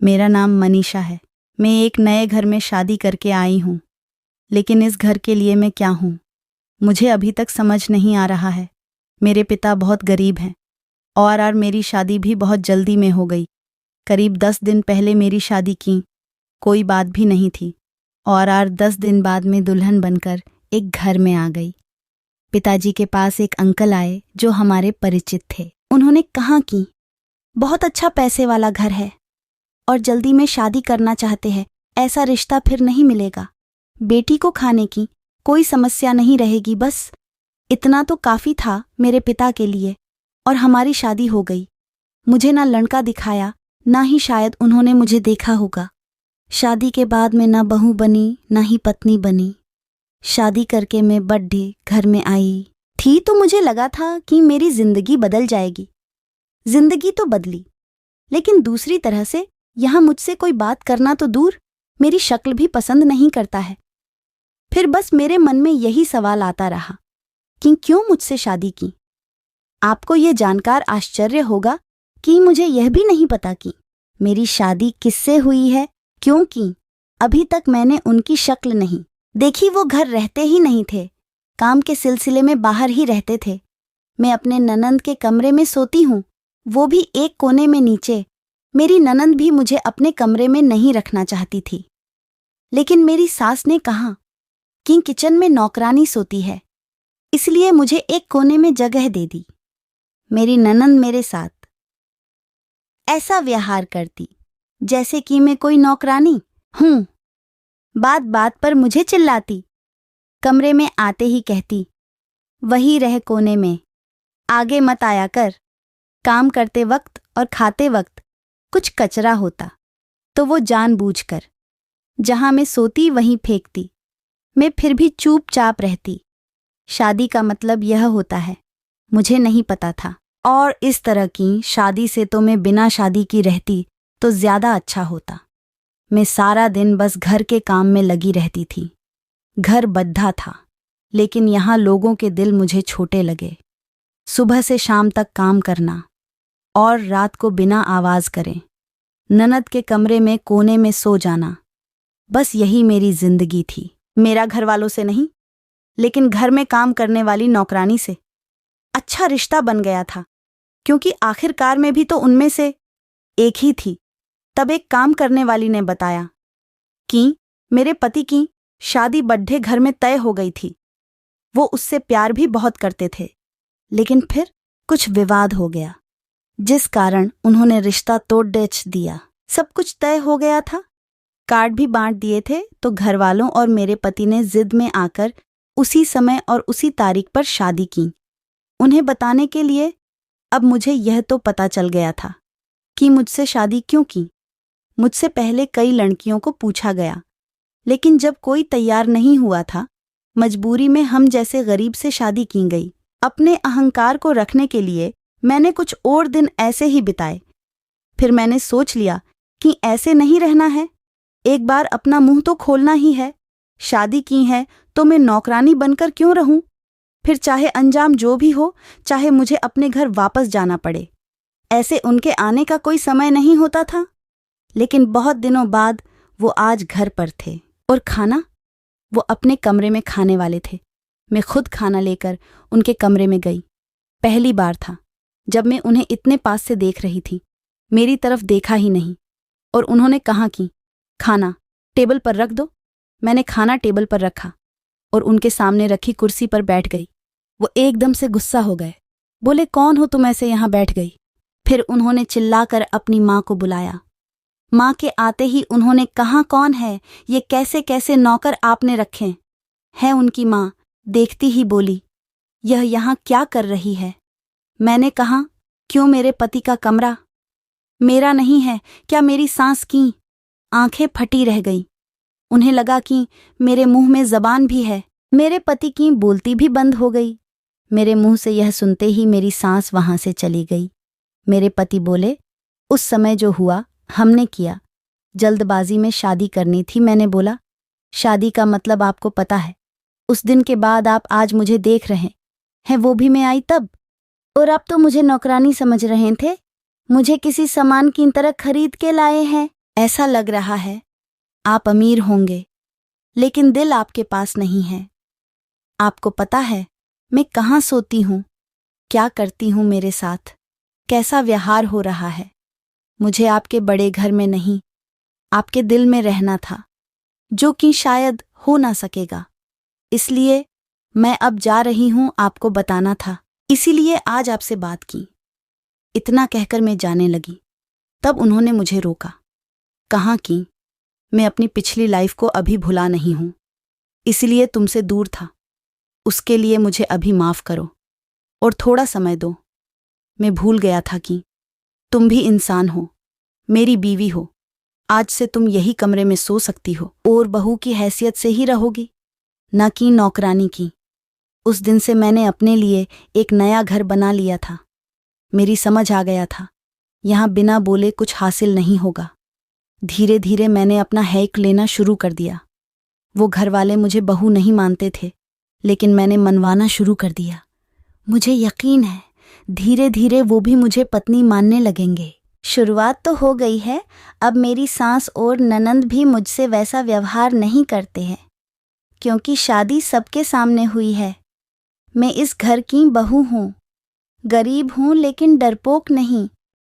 मेरा नाम मनीषा है। मैं एक नए घर में शादी करके आई हूँ, लेकिन इस घर के लिए मैं क्या हूँ मुझे अभी तक समझ नहीं आ रहा है। मेरे पिता बहुत गरीब हैं और मेरी शादी भी बहुत जल्दी में हो गई। करीब 10 दिन पहले मेरी शादी की, कोई बात भी नहीं थी और 10 दिन बाद में दुल्हन बनकर एक घर में आ गई। पिताजी के पास एक अंकल आए जो हमारे परिचित थे। उन्होंने कहा कि बहुत अच्छा पैसे वाला घर है और जल्दी में शादी करना चाहते हैं, ऐसा रिश्ता फिर नहीं मिलेगा। बेटी को खाने की कोई समस्या नहीं रहेगी। बस इतना तो काफ़ी था मेरे पिता के लिए और हमारी शादी हो गई। मुझे ना लड़का दिखाया, ना ही शायद उन्होंने मुझे देखा होगा। शादी के बाद में ना बहू बनी ना ही पत्नी बनी। शादी करके मैं बर्थडे घर में आई थी तो मुझे लगा था कि मेरी जिंदगी बदल जाएगी। जिंदगी तो बदली, लेकिन दूसरी तरह से यहाँ मुझसे कोई बात करना तो दूर, मेरी शक्ल भी पसंद नहीं करता है। फिर बस मेरे मन में यही सवाल आता रहा कि क्यों मुझसे शादी की। आपको ये जानकर आश्चर्य होगा कि मुझे यह भी नहीं पता कि मेरी शादी किससे हुई है, क्योंकि अभी तक मैंने उनकी शक्ल नहीं देखी। वो घर रहते ही नहीं थे, काम के सिलसिले में बाहर ही रहते थे। मैं अपने ननंद के कमरे में सोती हूँ, वो भी एक कोने में नीचे। मेरी ननंद भी मुझे अपने कमरे में नहीं रखना चाहती थी, लेकिन मेरी सास ने कहा कि किचन में नौकरानी सोती है, इसलिए मुझे एक कोने में जगह दे दी। मेरी ननंद मेरे साथ ऐसा व्यवहार करती जैसे कि मैं कोई नौकरानी हूँ। बात बात पर मुझे चिल्लाती, कमरे में आते ही कहती, वही रह कोने में, आगे मत आया कर। काम करते वक्त और खाते वक्त कुछ कचरा होता तो वो जानबूझकर जहां मैं सोती वहीं फेंकती। मैं फिर भी चुपचाप रहती। शादी का मतलब यह होता है, मुझे नहीं पता था। और इस तरह की शादी से तो मैं बिना शादी की रहती तो ज्यादा अच्छा होता। मैं सारा दिन बस घर के काम में लगी रहती थी। घर बद्धा था, लेकिन यहाँ लोगों के दिल मुझे छोटे लगे। सुबह से शाम तक काम करना और रात को बिना आवाज करे ननद के कमरे में कोने में सो जाना, बस यही मेरी जिंदगी थी। मेरा घर वालों से नहीं, लेकिन घर में काम करने वाली नौकरानी से अच्छा रिश्ता बन गया था, क्योंकि आखिरकार में भी तो उनमें से एक ही थी। तब एक काम करने वाली ने बताया कि मेरे पति की शादी बड्ढे घर में तय हो गई थी। वो उससे प्यार भी बहुत करते थे, लेकिन फिर कुछ विवाद हो गया, जिस कारण उन्होंने रिश्ता तोड़ देच दिया। सब कुछ तय हो गया था, कार्ड भी बांट दिए थे, तो घर वालों और मेरे पति ने जिद में आकर उसी समय और उसी तारीख पर शादी की। उन्हें बताने के लिए अब मुझे यह तो पता चल गया था कि मुझसे शादी क्यों की। मुझसे पहले कई लड़कियों को पूछा गया, लेकिन जब कोई तैयार नहीं हुआ था, मजबूरी में हम जैसे गरीब से शादी की गई। अपने अहंकार को रखने के लिए मैंने कुछ और दिन ऐसे ही बिताए। फिर मैंने सोच लिया कि ऐसे नहीं रहना है, एक बार अपना मुंह तो खोलना ही है। शादी की है तो मैं नौकरानी बनकर क्यों रहूं? फिर चाहे अंजाम जो भी हो, चाहे मुझे अपने घर वापस जाना पड़े। ऐसे उनके आने का कोई समय नहीं होता था। लेकिन बहुत दिनों बाद वो आज घर पर थे, और खाना वो अपने कमरे में खाने वाले थे। मैं खुद खाना लेकर उनके कमरे में गई। पहली बार था जब मैं उन्हें इतने पास से देख रही थी। मेरी तरफ देखा ही नहीं, और उन्होंने कहा कि खाना टेबल पर रख दो। मैंने खाना टेबल पर रखा और उनके सामने रखी कुर्सी पर बैठ गई। वो एकदम से गुस्सा हो गए, बोले, कौन हो तुम, ऐसे यहाँ बैठ गई? फिर उन्होंने चिल्लाकर अपनी माँ को बुलाया। माँ के आते ही उन्होंने कहा, कौन है ये, कैसे कैसे नौकर आपने रखे हैं? उनकी माँ देखती ही बोली, यह यहाँ क्या कर रही है? मैंने कहा, क्यों, मेरे पति का कमरा मेरा नहीं है क्या? मेरी सास की आंखें फटी रह गईं। उन्हें लगा कि मेरे मुंह में जबान भी है। मेरे पति की बोलती भी बंद हो गई। मेरे मुंह से यह सुनते ही मेरी सांस वहां से चली गई। मेरे पति बोले, उस समय जो हुआ हमने किया, जल्दबाजी में शादी करनी थी। मैंने बोला, शादी का मतलब आपको पता है। उस दिन के बाद आप आज मुझे देख रहे हैं, वो भी मैं आई तब। और अब तो मुझे नौकरानी समझ रहे थे, मुझे किसी सामान की तरह खरीद के लाए हैं। ऐसा लग रहा है आप अमीर होंगे, लेकिन दिल आपके पास नहीं है। आपको पता है मैं कहाँ सोती हूँ, क्या करती हूँ मेरे साथ, कैसा व्यवहार हो रहा है। मुझे आपके बड़े घर में नहीं, आपके दिल में रहना था, जो कि शायद हो ना सकेगा। इसलिए मैं अब जा रही हूँ, आपको बताना था, इसीलिए आज आपसे बात की। इतना कहकर मैं जाने लगी। तब उन्होंने मुझे रोका। कहाँ की? मैं अपनी पिछली लाइफ को अभी भुला नहीं हूँ, इसलिए तुमसे दूर था। उसके लिए मुझे अभी माफ करो और थोड़ा समय दो। मैं भूल गया था कि तुम भी इंसान हो, मेरी बीवी हो। आज से तुम यही कमरे में सो सकती हो और बहू की हैसियत से ही रहोगी, न कि नौकरानी की। उस दिन से मैंने अपने लिए एक नया घर बना लिया था। मेरी समझ आ गया था यहाँ बिना बोले कुछ हासिल नहीं होगा। धीरे धीरे मैंने अपना हैक लेना शुरू कर दिया। वो घर वाले मुझे बहू नहीं मानते थे, लेकिन मैंने मनवाना शुरू कर दिया। मुझे यकीन है धीरे धीरे वो भी मुझे पत्नी मानने लगेंगे। शुरुआत तो हो गई है, अब मेरी सास और ननंद भी मुझसे वैसा व्यवहार नहीं करते हैं, क्योंकि शादी सबके सामने हुई है। मैं इस घर की बहू हूँ, गरीब हूँ लेकिन डरपोक नहीं।